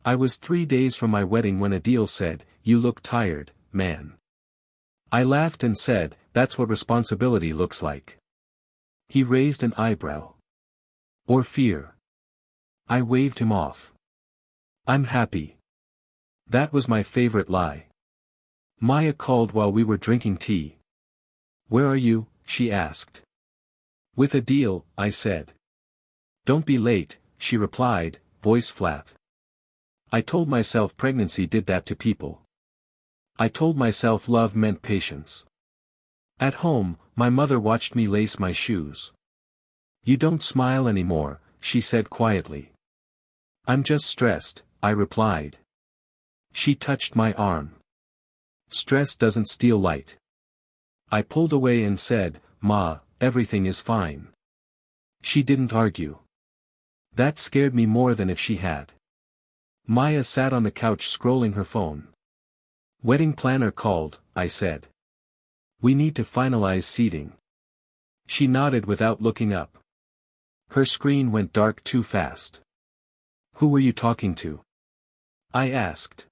I was 3 days from my wedding when Adil said, "You look tired, man." I laughed and said, "That's what responsibility looks like." He raised an eyebrow. "Or fear." I waved him off. "I'm happy." That was my favorite lie. Maya called while we were drinking tea. "Where are you?" she asked. "With Adil," I said. "Don't be late," she replied, voice flat. I told myself pregnancy did that to people. I told myself love meant patience. At home, my mother watched me lace my shoes. "You don't smile anymore," she said quietly. "I'm just stressed," I replied. She touched my arm. "Stress doesn't steal light." I pulled away and said, "Ma, everything is fine." She didn't argue. That scared me more than if she had. Maya sat on the couch scrolling her phone. "Wedding planner called," I said. "We need to finalize seating." She nodded without looking up. Her screen went dark too fast. "Who were you talking to?" I asked.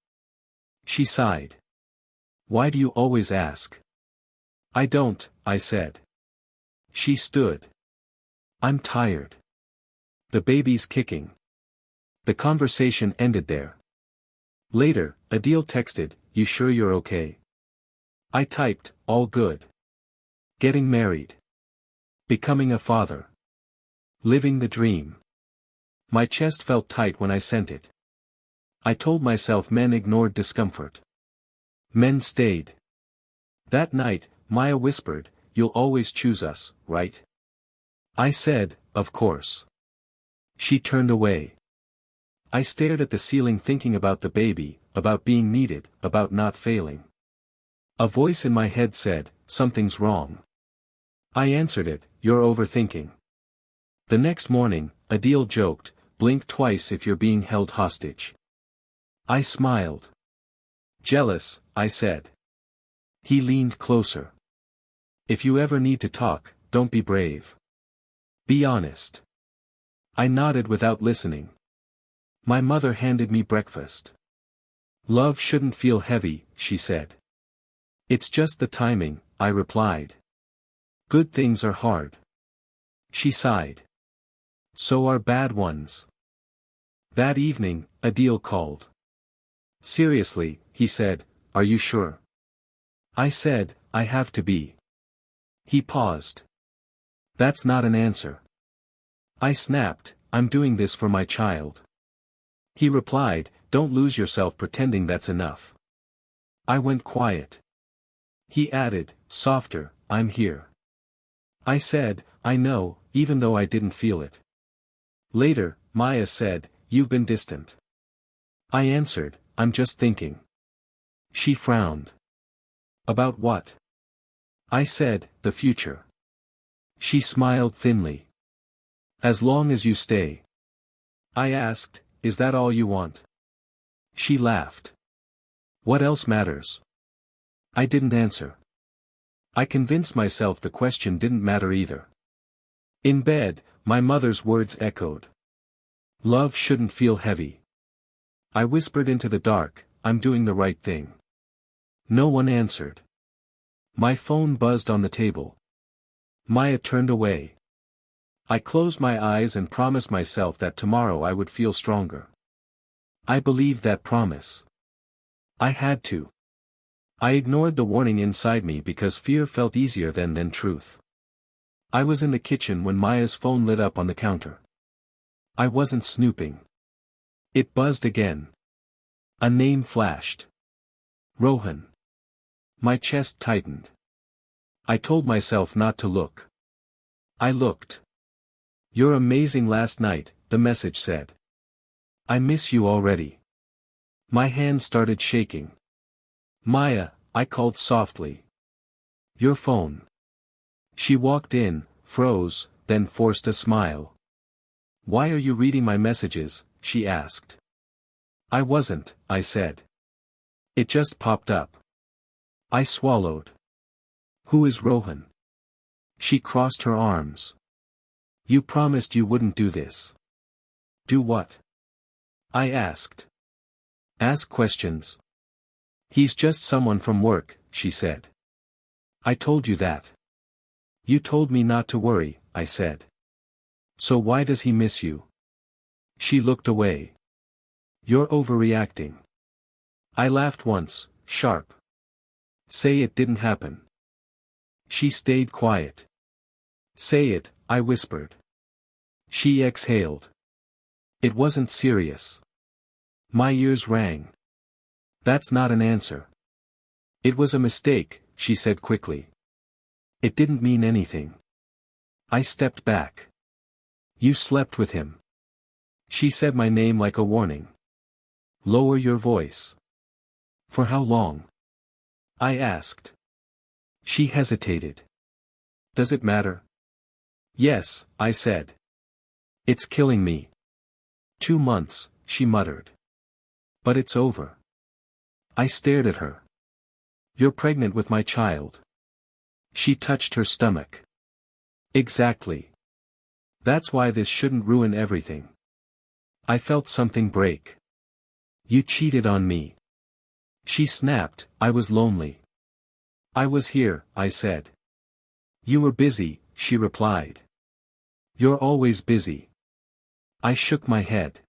She sighed. "Why do you always ask?" "I don't," I said. She stood. "I'm tired. The baby's kicking." The conversation ended there. Later, Adil texted, "You sure you're okay?" I typed, "All good. Getting married. Becoming a father. Living the dream." My chest felt tight when I sent it. I told myself men ignored discomfort. Men stayed. That night, Maya whispered, "You'll always choose us, right?" I said, "Of course." She turned away. I stared at the ceiling thinking about the baby, about being needed, about not failing. A voice in my head said, "Something's wrong." I answered it, "You're overthinking." The next morning, Adil joked, "Blink twice if you're being held hostage." I smiled. "Jealous," I said. He leaned closer. "If you ever need to talk, don't be brave. Be honest." I nodded without listening. My mother handed me breakfast. "Love shouldn't feel heavy," she said. "It's just the timing," I replied. "Good things are hard." She sighed. "So are bad ones." That evening, Adil called. "Seriously," he said, "are you sure?" I said, "I have to be." He paused. "That's not an answer." I snapped, "I'm doing this for my child." He replied, "Don't lose yourself pretending that's enough." I went quiet. He added, softer, "I'm here." I said, "I know," even though I didn't feel it. Later, Maya said, "You've been distant." I answered, "I'm just thinking." She frowned. "About what?" I said, "The future." She smiled thinly. "As long as you stay." I asked, "Is that all you want?" She laughed. "What else matters?" I didn't answer. I convinced myself the question didn't matter either. In bed, my mother's words echoed. "Love shouldn't feel heavy." I whispered into the dark, "I'm doing the right thing." No one answered. My phone buzzed on the table. Maya turned away. I closed my eyes and promised myself that tomorrow I would feel stronger. I believed that promise. I had to. I ignored the warning inside me because fear felt easier than truth. I was in the kitchen when Maya's phone lit up on the counter. I wasn't snooping. It buzzed again. A name flashed. Rohan. My chest tightened. I told myself not to look. I looked. "You're amazing last night," the message said. "I miss you already." My hand started shaking. "Maya," I called softly. "Your phone." She walked in, froze, then forced a smile. "Why are you reading my messages?" she asked. "I wasn't," I said. "It just popped up." I swallowed. "Who is Rohan?" She crossed her arms. "You promised you wouldn't do this." "Do what?" I asked. Ask questions. He's just someone from work, she said. I told you that. You told me not to worry, I said. So why does he miss you? She looked away. You're overreacting. I laughed once, sharp. Say it didn't happen. She stayed quiet. Say it, I whispered. She exhaled. It wasn't serious. My ears rang. That's not an answer. It was a mistake, she said quickly. It didn't mean anything. I stepped back. You slept with him. She said my name like a warning. Lower your voice. For how long? I asked. She hesitated. Does it matter? Yes, I said. It's killing me. 2 months, she muttered. But it's over. I stared at her. You're pregnant with my child. She touched her stomach. Exactly. That's why this shouldn't ruin everything. I felt something break. You cheated on me. She snapped, I was lonely. I was here, I said. You were busy, she replied. You're always busy. I shook my head.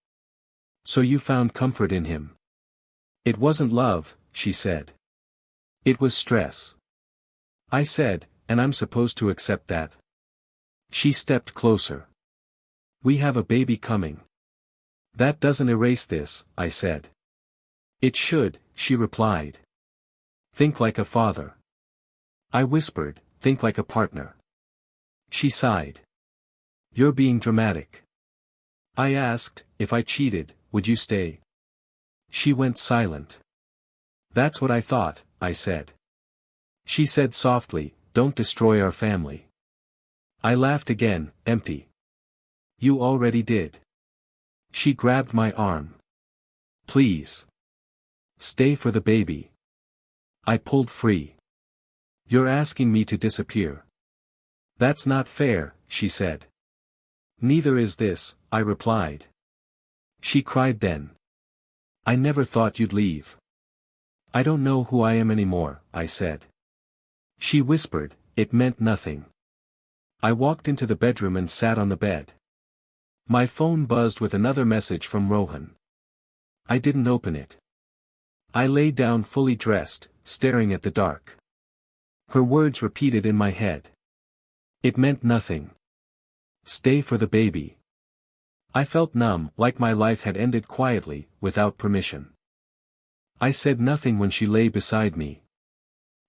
So you found comfort in him. It wasn't love, she said. It was stress. I said, and I'm supposed to accept that. She stepped closer. We have a baby coming. That doesn't erase this, I said. It should, she replied. Think like a father. I whispered, think like a partner. She sighed. You're being dramatic. I asked, if I cheated, would you stay? She went silent. That's what I thought, I said. She said softly, don't destroy our family. I laughed again, empty. You already did. She grabbed my arm. Please. Stay for the baby. I pulled free. You're asking me to disappear. That's not fair, she said. Neither is this, I replied. She cried then. I never thought you'd leave. I don't know who I am anymore, I said. She whispered, it meant nothing. I walked into the bedroom and sat on the bed. My phone buzzed with another message from Rohan. I didn't open it. I lay down fully dressed, staring at the dark. Her words repeated in my head. It meant nothing. Stay for the baby. I felt numb, like my life had ended quietly, without permission. I said nothing when she lay beside me.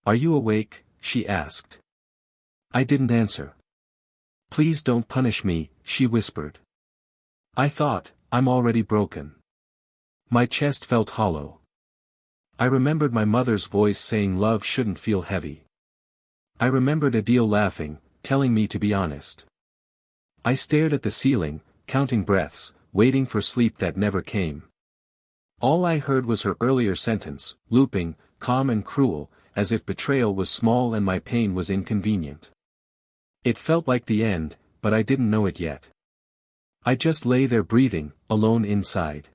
Are you awake? She asked. I didn't answer. Please don't punish me, she whispered. I thought, I'm already broken. My chest felt hollow. I remembered my mother's voice saying love shouldn't feel heavy. I remembered Adil laughing, telling me to be honest. I stared at the ceiling, counting breaths, waiting for sleep that never came. All I heard was her earlier sentence, looping, calm and cruel, as if betrayal was small and my pain was inconvenient. It felt like the end, but I didn't know it yet. I just lay there breathing, alone inside.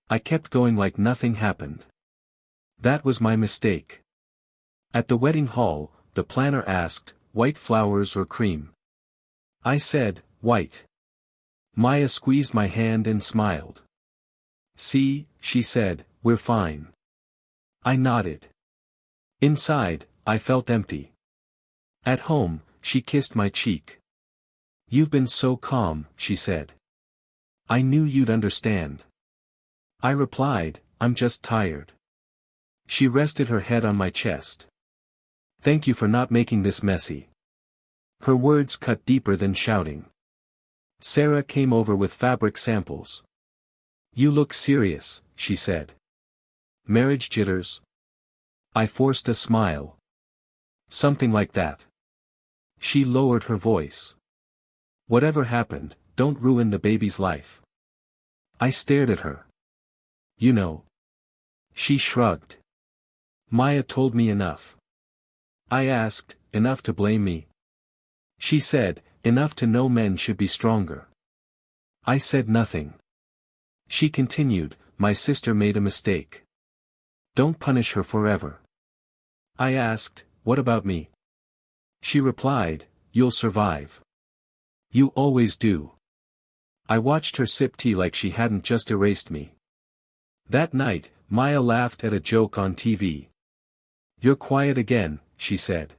I kept going like nothing happened. That was my mistake. At the wedding hall, the planner asked, white flowers or cream? I said, white. Maya squeezed my hand and smiled. See, she said, we're fine. I nodded. Inside, I felt empty. At home, she kissed my cheek. You've been so calm, she said. I knew you'd understand. I replied, I'm just tired. She rested her head on my chest. Thank you for not making this messy. Her words cut deeper than shouting. Sarah came over with fabric samples. You look serious, she said. Marriage jitters? I forced a smile. Something like that. She lowered her voice. Whatever happened, don't ruin the baby's life. I stared at her. You know. She shrugged. Maya told me enough. I asked, enough to blame me? She said, enough to know men should be stronger. I said nothing. She continued, my sister made a mistake. Don't punish her forever. I asked, what about me? She replied, you'll survive. You always do. I watched her sip tea like she hadn't just erased me. That night, Maya laughed at a joke on TV. You're quiet again, she said.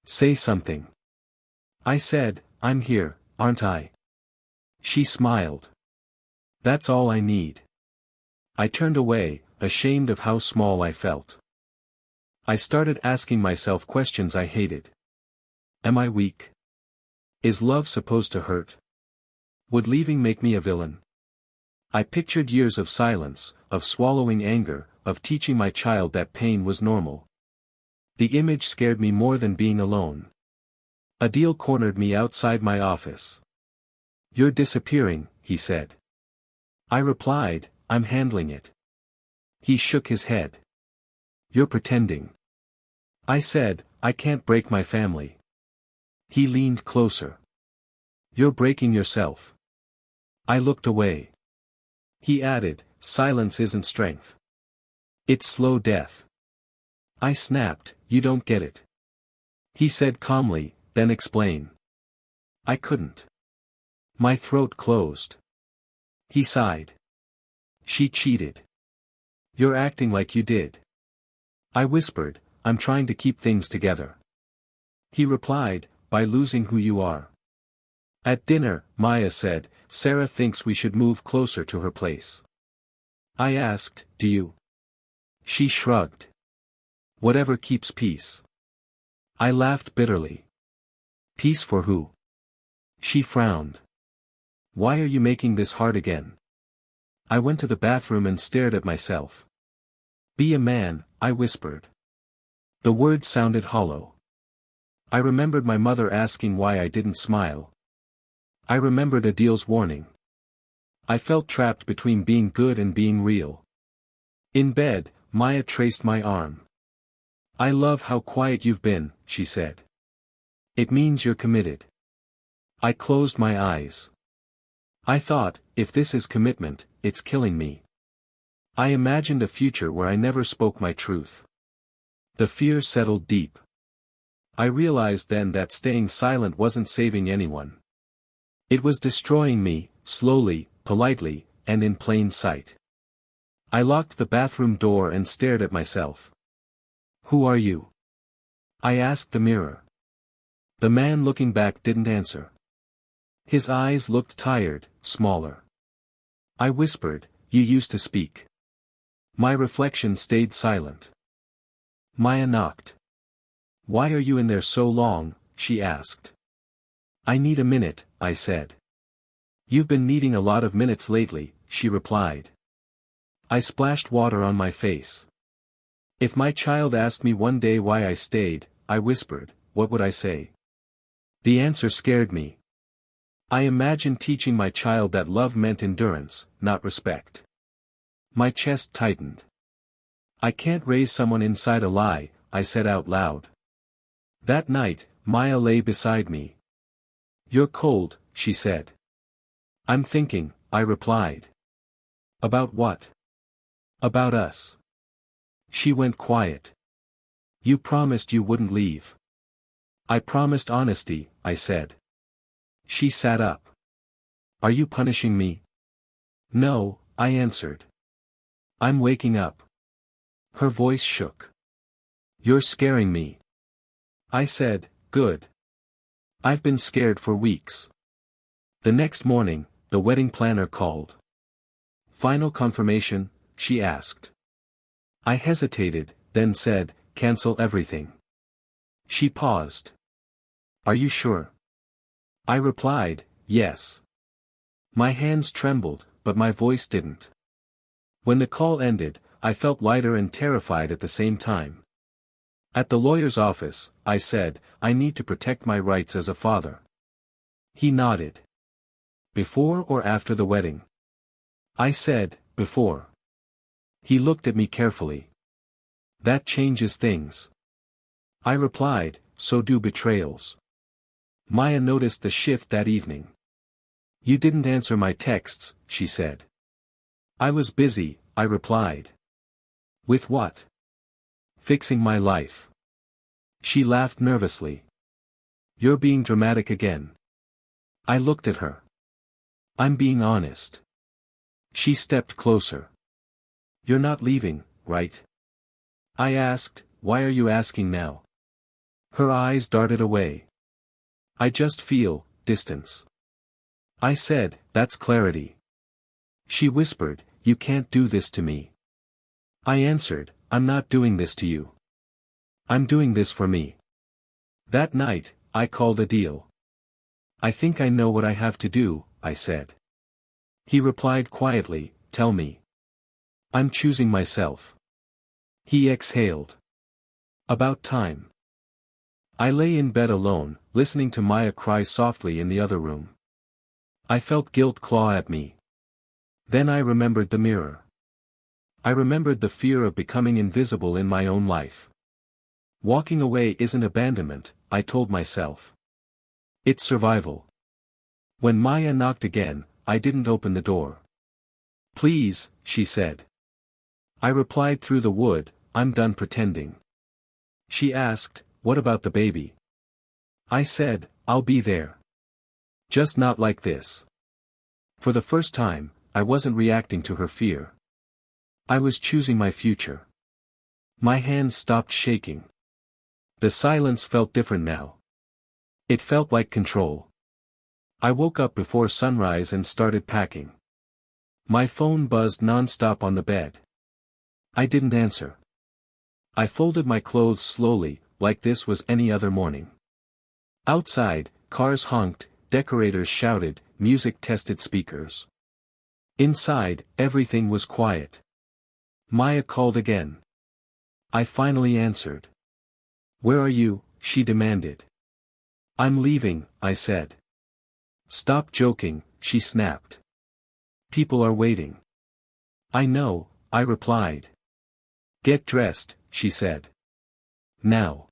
Say something. I said, I'm here, aren't I? She smiled. That's all I need. I turned away, ashamed of how small I felt. I started asking myself questions I hated. Am I weak? Is love supposed to hurt? Would leaving make me a villain? I pictured years of silence, of swallowing anger, of teaching my child that pain was normal. The image scared me more than being alone. Adil cornered me outside my office. You're disappearing, he said. I replied, I'm handling it. He shook his head. You're pretending. I said, I can't break my family. He leaned closer. You're breaking yourself. I looked away. He added, silence isn't strength. It's slow death. I snapped, you don't get it. He said calmly, then explain. I couldn't. My throat closed. He sighed. She cheated. You're acting like you did. I whispered, I'm trying to keep things together. He replied, by losing who you are. At dinner, Maya said, Sarah thinks we should move closer to her place. I asked, do you? She shrugged. Whatever keeps peace. I laughed bitterly. Peace for who? She frowned. Why are you making this hard again? I went to the bathroom and stared at myself. Be a man, I whispered. The words sounded hollow. I remembered my mother asking why I didn't smile. I remembered Adil's warning. I felt trapped between being good and being real. In bed, Maya traced my arm. I love how quiet you've been, she said. It means you're committed. I closed my eyes. I thought, if this is commitment, it's killing me. I imagined a future where I never spoke my truth. The fear settled deep. I realized then that staying silent wasn't saving anyone. It was destroying me, slowly, politely, and in plain sight. I locked the bathroom door and stared at myself. Who are you? I asked the mirror. The man looking back didn't answer. His eyes looked tired, smaller. I whispered, you used to speak. My reflection stayed silent. Maya knocked. Why are you in there so long? She asked. I need a minute, I said. You've been needing a lot of minutes lately, she replied. I splashed water on my face. If my child asked me one day why I stayed, I whispered, what would I say? The answer scared me. I imagined teaching my child that love meant endurance, not respect. My chest tightened. I can't raise someone inside a lie, I said out loud. That night, Maya lay beside me. You're cold, she said. I'm thinking, I replied. About what? About us. She went quiet. You promised you wouldn't leave. I promised honesty, I said. She sat up. Are you punishing me? No, I answered. I'm waking up. Her voice shook. You're scaring me. I said, good. I've been scared for weeks. The next morning, the wedding planner called. Final confirmation, she asked. I hesitated, then said, cancel everything. She paused. Are you sure? I replied, yes. My hands trembled, but my voice didn't. When the call ended, I felt lighter and terrified at the same time. At the lawyer's office, I said, I need to protect my rights as a father. He nodded. Before or after the wedding? I said, before. He looked at me carefully. That changes things. I replied, so do betrayals. Maya noticed the shift that evening. You didn't answer my texts, she said. I was busy, I replied. With what? Fixing my life. She laughed nervously. You're being dramatic again. I looked at her. I'm being honest. She stepped closer. You're not leaving, right? I asked, why are you asking now? Her eyes darted away. I just feel distance. I said, that's clarity. She whispered, you can't do this to me. I answered, I'm not doing this to you. I'm doing this for me. That night, I called a deal. I think I know what I have to do, I said. He replied quietly, tell me. I'm choosing myself. He exhaled. About time. I lay in bed alone, listening to Maya cry softly in the other room. I felt guilt claw at me. Then I remembered the mirror. I remembered the fear of becoming invisible in my own life. Walking away isn't abandonment, I told myself. It's survival. When Maya knocked again, I didn't open the door. Please, she said. I replied through the wood, I'm done pretending. She asked, what about the baby? I said, I'll be there. Just not like this. For the first time, I wasn't reacting to her fear. I was choosing my future. My hands stopped shaking. The silence felt different now. It felt like control. I woke up before sunrise and started packing. My phone buzzed non-stop on the bed. I didn't answer. I folded my clothes slowly, like this was any other morning. Outside, cars honked, decorators shouted, music tested speakers. Inside, everything was quiet. Maya called again. I finally answered. Where are you? She demanded. I'm leaving, I said. Stop joking, she snapped. People are waiting. I know, I replied. Get dressed, she said. Now.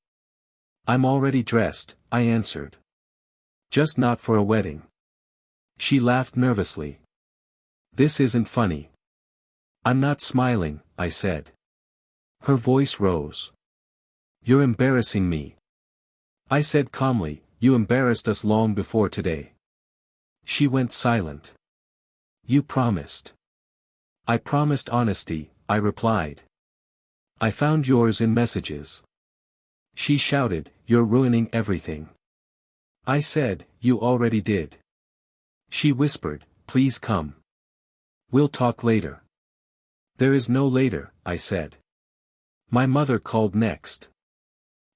I'm already dressed, I answered. Just not for a wedding. She laughed nervously. This isn't funny. I'm not smiling, I said. Her voice rose. You're embarrassing me. I said calmly, you embarrassed us long before today. She went silent. You promised. I promised honesty, I replied. I found yours in messages. She shouted, you're ruining everything. I said, you already did. She whispered, please come. We'll talk later. There is no later, I said. My mother called next.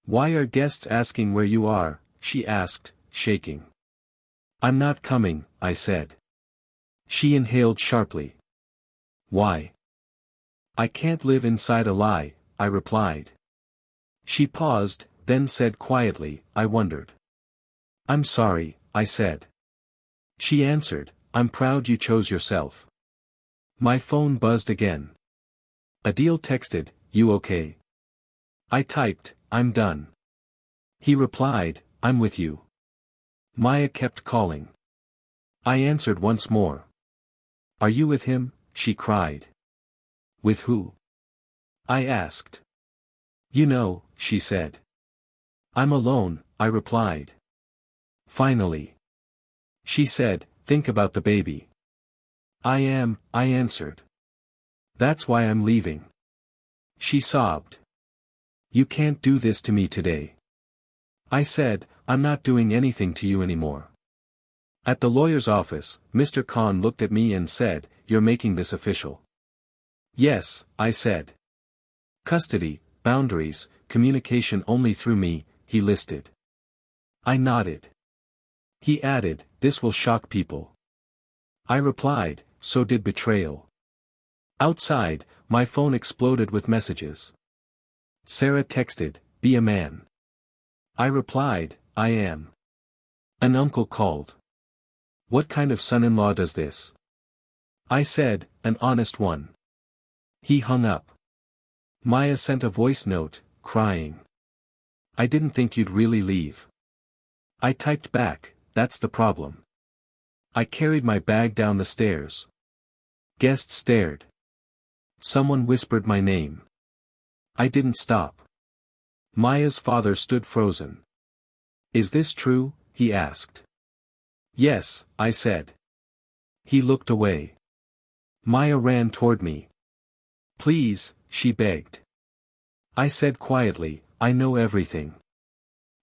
Why are guests asking where you are? She asked, shaking. I'm not coming, I said. She inhaled sharply. Why? I can't live inside a lie, I replied. She paused, then said quietly, I wondered. I'm sorry, I said. She answered, I'm proud you chose yourself. My phone buzzed again. Adil texted, you okay? I typed, I'm done. He replied, I'm with you. Maya kept calling. I answered once more. Are you with him? She cried. With who? I asked. You know, she said. I'm alone, I replied. Finally. She said, think about the baby. I answered. That's why I'm leaving. She sobbed. You can't do this to me today. I said, I'm not doing anything to you anymore. At the lawyer's office, Mr. Khan looked at me and said, you're making this official. Yes, I said. Custody, boundaries, communication only through me, he listed. I nodded. He added, this will shock people. I replied, so did betrayal. Outside, my phone exploded with messages. Sarah texted, be a man. I replied, I am. An uncle called. What kind of son-in-law does this? I said, an honest one. He hung up. Maya sent a voice note, crying. I didn't think you'd really leave. I typed back, that's the problem. I carried my bag down the stairs. Guests stared. Someone whispered my name. I didn't stop. Maya's father stood frozen. Is this true? He asked. Yes, I said. He looked away. Maya ran toward me. Please, she begged. I said quietly, I know everything.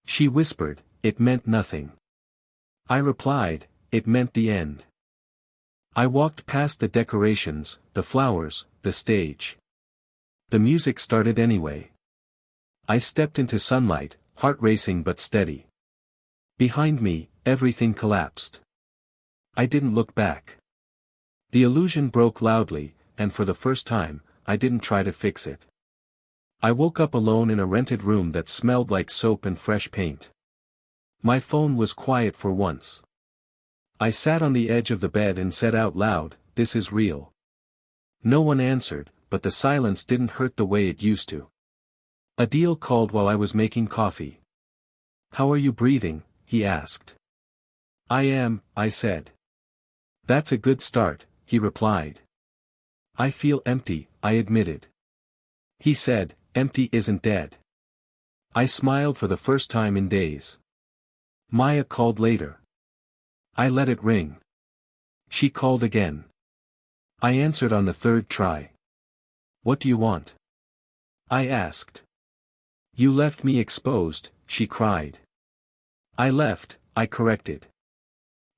She whispered, it meant nothing. I replied, it meant the end. I walked past the decorations, the flowers, the stage. The music started anyway. I stepped into sunlight, heart racing but steady. Behind me, everything collapsed. I didn't look back. The illusion broke loudly, and for the first time, I didn't try to fix it. I woke up alone in a rented room that smelled like soap and fresh paint. My phone was quiet for once. I sat on the edge of the bed and said out loud, this is real. No one answered, but the silence didn't hurt the way it used to. Adil called while I was making coffee. How are you breathing? He asked. I am, I said. That's a good start, he replied. I feel empty, I admitted. He said, empty isn't dead. I smiled for the first time in days. Maya called later. I let it ring. She called again. I answered on the third try. What do you want? I asked. You left me exposed, she cried. I left, I corrected.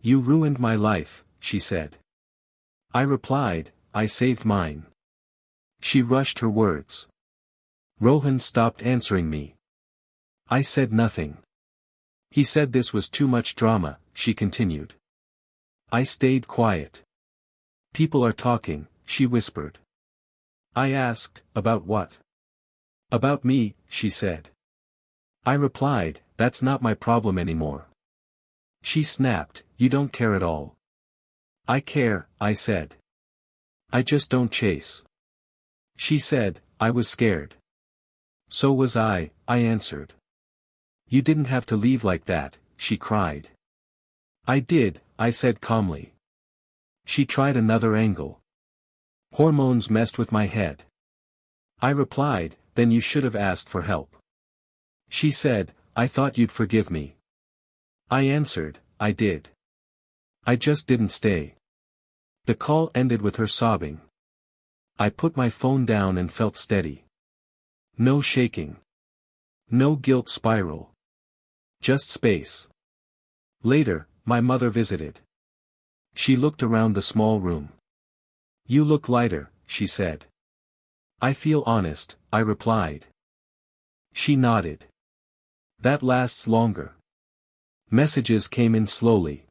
You ruined my life, she said. I replied, I saved mine. She rushed her words. Rohan stopped answering me. I said nothing. He said this was too much drama, she continued. I stayed quiet. People are talking, she whispered. I asked, about what? About me, she said. I replied, that's not my problem anymore. She snapped, you don't care at all. I care, I said. I just don't chase. She said, I was scared. So was I answered. You didn't have to leave like that, she cried. I did, I said calmly. She tried another angle. Hormones messed with my head. I replied, then you should have asked for help. She said, I thought you'd forgive me. I answered, I did. I just didn't stay. The call ended with her sobbing. I put my phone down and felt steady. No shaking. No guilt spiral. Just space. Later, my mother visited. She looked around the small room. You look lighter, she said. I feel honest, I replied. She nodded. That lasts longer. Messages came in slowly.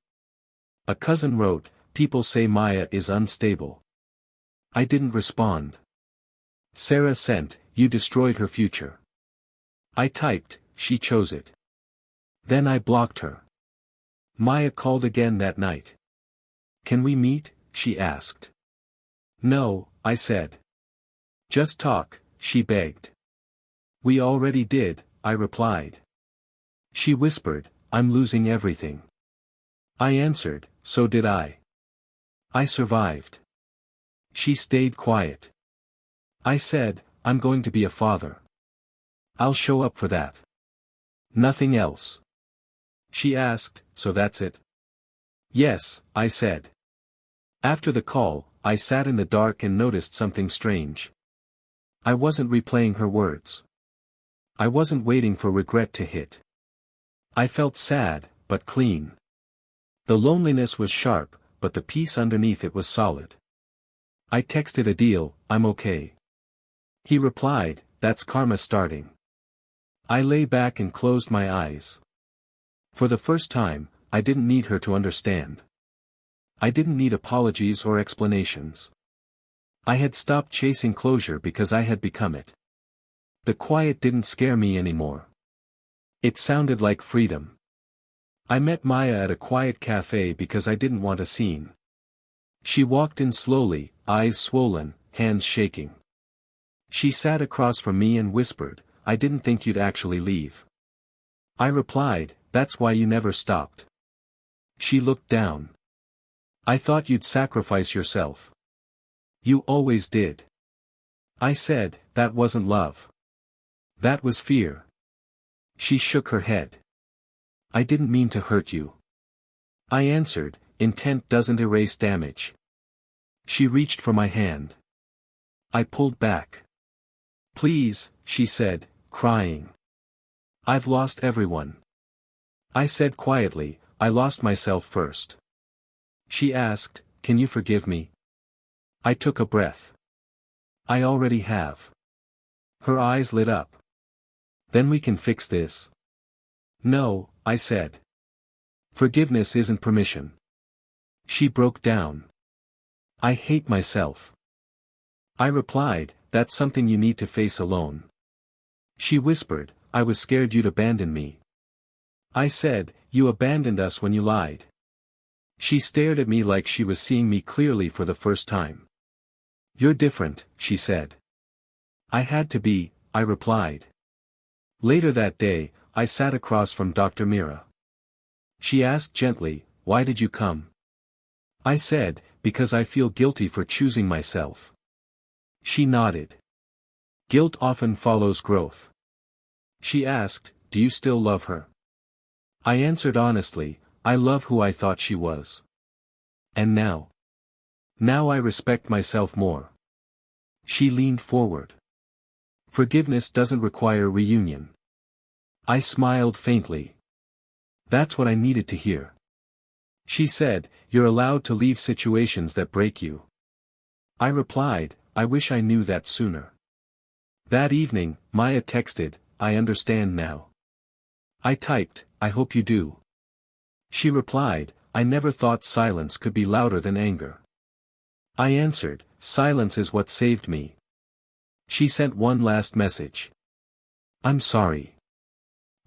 A cousin wrote, people say Maya is unstable. I didn't respond. Sarah sent, you destroyed her future. I typed, she chose it. Then I blocked her. Maya called again that night. Can we meet? She asked. No, I said. Just talk, she begged. We already did, I replied. She whispered, I'm losing everything. I answered, so did I. I survived. She stayed quiet. I said, I'm going to be a father. I'll show up for that. Nothing else. She asked, so that's it? Yes, I said. After the call, I sat in the dark and noticed something strange. I wasn't replaying her words. I wasn't waiting for regret to hit. I felt sad, but clean. The loneliness was sharp, but the peace underneath it was solid. I texted Adil, I'm okay. He replied, that's karma starting. I lay back and closed my eyes. For the first time, I didn't need her to understand. I didn't need apologies or explanations. I had stopped chasing closure because I had become it. The quiet didn't scare me anymore. It sounded like freedom. I met Maya at a quiet cafe because I didn't want a scene. She walked in slowly, eyes swollen, hands shaking. She sat across from me and whispered, I didn't think you'd actually leave. I replied, that's why you never stopped. She looked down. I thought you'd sacrifice yourself. You always did. I said, that wasn't love. That was fear. She shook her head. I didn't mean to hurt you. I answered, intent doesn't erase damage. She reached for my hand. I pulled back. Please, she said, crying. I've lost everyone. I said quietly, I lost myself first. She asked, can you forgive me? I took a breath. I already have. Her eyes lit up. Then we can fix this. No, I said. Forgiveness isn't permission. She broke down. I hate myself. I replied, that's something you need to face alone. She whispered, I was scared you'd abandon me. I said, you abandoned us when you lied. She stared at me like she was seeing me clearly for the first time. You're different, she said. I had to be, I replied. Later that day, I sat across from Dr. Mira. She asked gently, why did you come? I said, because I feel guilty for choosing myself. She nodded. Guilt often follows growth. She asked, do you still love her? I answered honestly, I love who I thought she was. And now? Now I respect myself more. She leaned forward. Forgiveness doesn't require reunion. I smiled faintly. That's what I needed to hear. She said, you're allowed to leave situations that break you. I replied, I wish I knew that sooner. That evening, Maya texted, I understand now. I typed, I hope you do. She replied, I never thought silence could be louder than anger. I answered, silence is what saved me. She sent one last message. I'm sorry.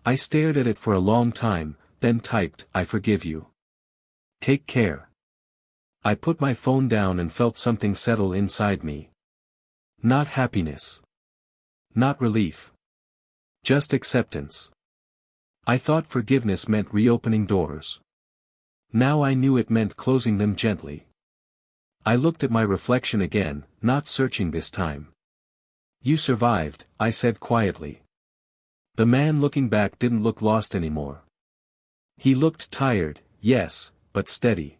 I stared at it for a long time, then typed, I forgive you. Take care. I put my phone down and felt something settle inside me. Not happiness. Not relief. Just acceptance. I thought forgiveness meant reopening doors. Now I knew it meant closing them gently. I looked at my reflection again, not searching this time. You survived, I said quietly. The man looking back didn't look lost anymore. He looked tired, yes, but steady.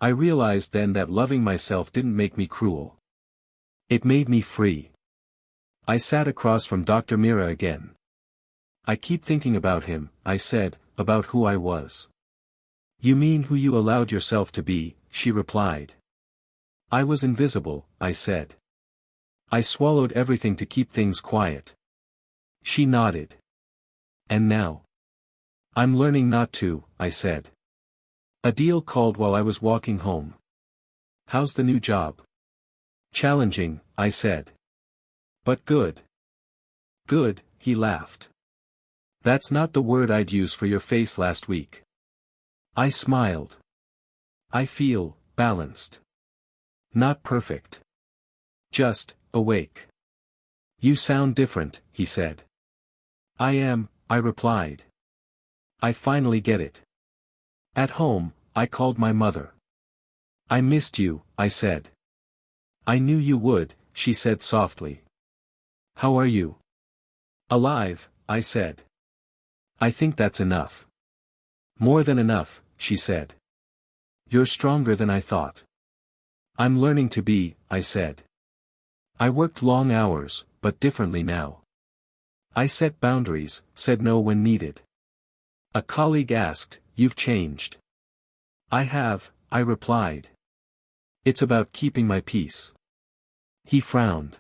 I realized then that loving myself didn't make me cruel. It made me free. I sat across from Dr. Mira again. I keep thinking about him, I said, about who I was. You mean who you allowed yourself to be, she replied. I was invisible, I said. I swallowed everything to keep things quiet. She nodded. And now? I'm learning not to, I said. Adil called while I was walking home. How's the new job? Challenging, I said. But good. Good, he laughed. That's not the word I'd use for your face last week. I smiled. I feel balanced. Not perfect. Just awake. You sound different, he said. I am, I replied. I finally get it. At home, I called my mother. I missed you, I said. I knew you would, she said softly. How are you? Alive, I said. I think that's enough. More than enough, she said. You're stronger than I thought. I'm learning to be, I said. I worked long hours, but differently now. I set boundaries, said no when needed. A colleague asked, you've changed. I have, I replied. It's about keeping my peace. He frowned.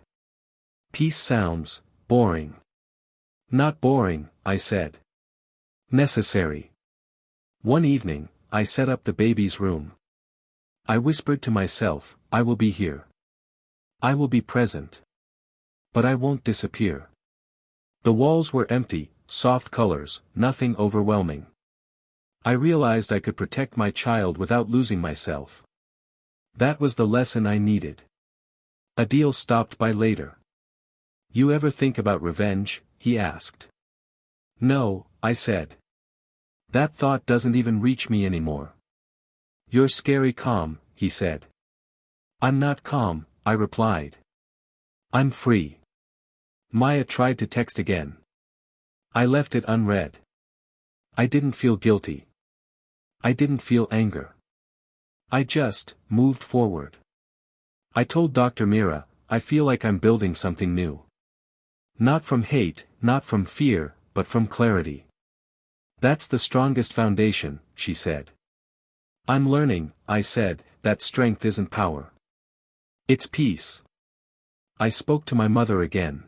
Peace sounds boring. Not boring, I said. Necessary. One evening, I set up the baby's room. I whispered to myself, I will be here. I will be present. But I won't disappear. The walls were empty, soft colors, nothing overwhelming. I realized I could protect my child without losing myself. That was the lesson I needed. Adil stopped by later. You ever think about revenge? He asked. No, I said. That thought doesn't even reach me anymore. You're scary calm, he said. I'm not calm, I replied. I'm free. Maya tried to text again. I left it unread. I didn't feel guilty. I didn't feel anger. I just moved forward. I told Dr. Mira, I feel like I'm building something new. Not from hate, not from fear, but from clarity. That's the strongest foundation, she said. I'm learning, I said, that strength isn't power. It's peace. I spoke to my mother again.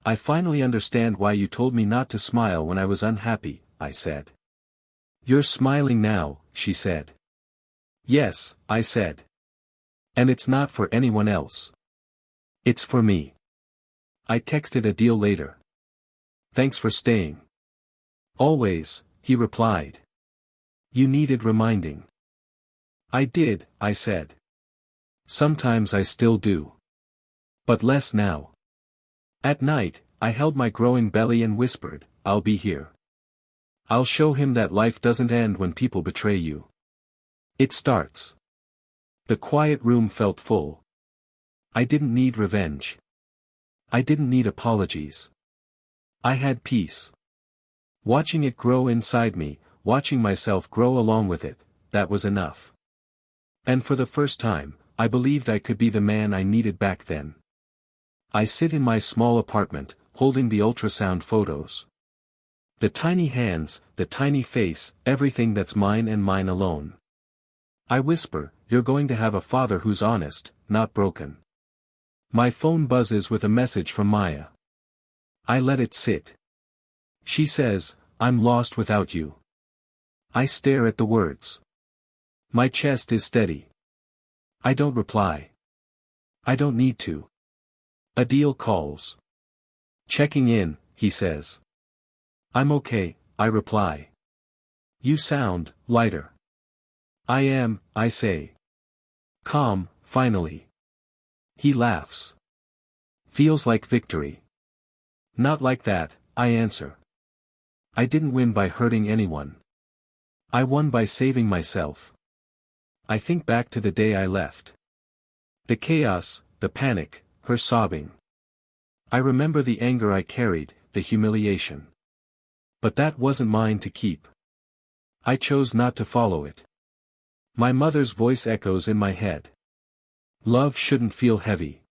I finally understand why you told me not to smile when I was unhappy, I said. You're smiling now, she said. Yes, I said. And it's not for anyone else. It's for me. I texted Adil later. Thanks for staying. Always, he replied. You needed reminding. I did, I said. Sometimes I still do. But less now. At night, I held my growing belly and whispered, I'll be here. I'll show him that life doesn't end when people betray you. It starts. The quiet room felt full. I didn't need revenge. I didn't need apologies. I had peace. Watching it grow inside me, watching myself grow along with it, that was enough. And for the first time, I believed I could be the man I needed back then. I sit in my small apartment, holding the ultrasound photos. The tiny hands, the tiny face, everything that's mine and mine alone. I whisper, you're going to have a father who's honest, not broken. My phone buzzes with a message from Maya. I let it sit. She says, I'm lost without you. I stare at the words. My chest is steady. I don't reply. I don't need to. Adil calls. Checking in, he says. I'm okay, I reply. You sound lighter. I am, I say. Calm, finally. He laughs. Feels like victory. Not like that, I answer. I didn't win by hurting anyone. I won by saving myself. I think back to the day I left. The chaos, the panic, her sobbing. I remember the anger I carried, the humiliation. But that wasn't mine to keep. I chose not to follow it. My mother's voice echoes in my head. Love shouldn't feel heavy.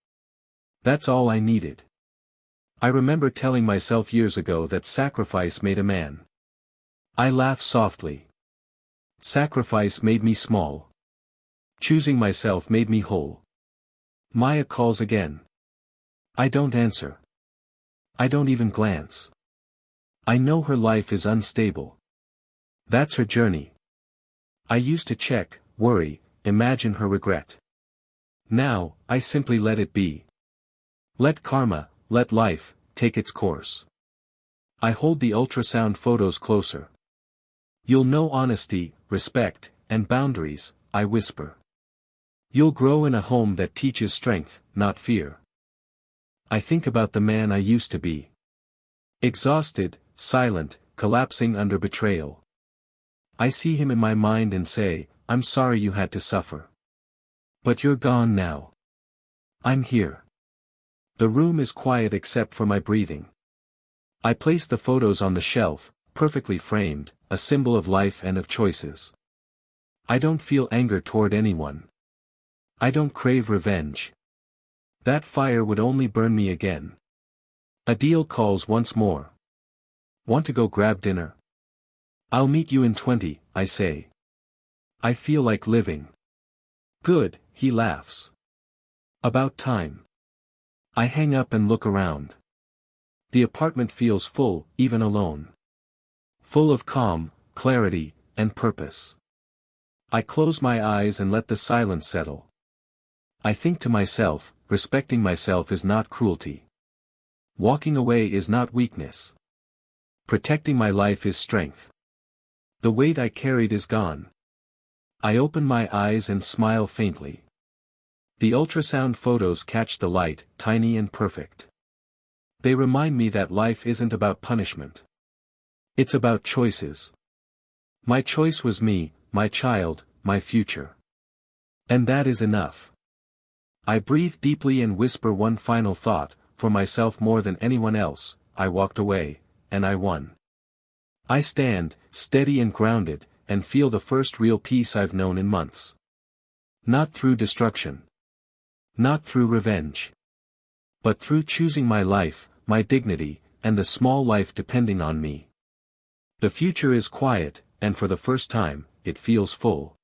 That's all I needed. I remember telling myself years ago that sacrifice made a man. I laugh softly. Sacrifice made me small. Choosing myself made me whole. Maya calls again. I don't answer. I don't even glance. I know her life is unstable. That's her journey. I used to check, worry, imagine her regret. Now, I simply let it be. Let karma, let life, take its course. I hold the ultrasound photos closer. You'll know honesty, respect, and boundaries, I whisper. You'll grow in a home that teaches strength, not fear. I think about the man I used to be. Exhausted, silent, collapsing under betrayal. I see him in my mind and say, I'm sorry you had to suffer. But you're gone now. I'm here. The room is quiet except for my breathing. I place the photos on the shelf, perfectly framed, a symbol of life and of choices. I don't feel anger toward anyone. I don't crave revenge. That fire would only burn me again. Adil calls once more. Want to go grab dinner? I'll meet you in 20, I say. I feel like living. Good, he laughs. About time. I hang up and look around. The apartment feels full, even alone. Full of calm, clarity, and purpose. I close my eyes and let the silence settle. I think to myself, respecting myself is not cruelty. Walking away is not weakness. Protecting my life is strength. The weight I carried is gone. I open my eyes and smile faintly. The ultrasound photos catch the light, tiny and perfect. They remind me that life isn't about punishment. It's about choices. My choice was me, my child, my future. And that is enough. I breathe deeply and whisper one final thought, for myself more than anyone else. I walked away, and I won. I stand, steady and grounded, and feel the first real peace I've known in months. Not through destruction. Not through revenge. But through choosing my life, my dignity, and the small life depending on me. The future is quiet, and for the first time, it feels full.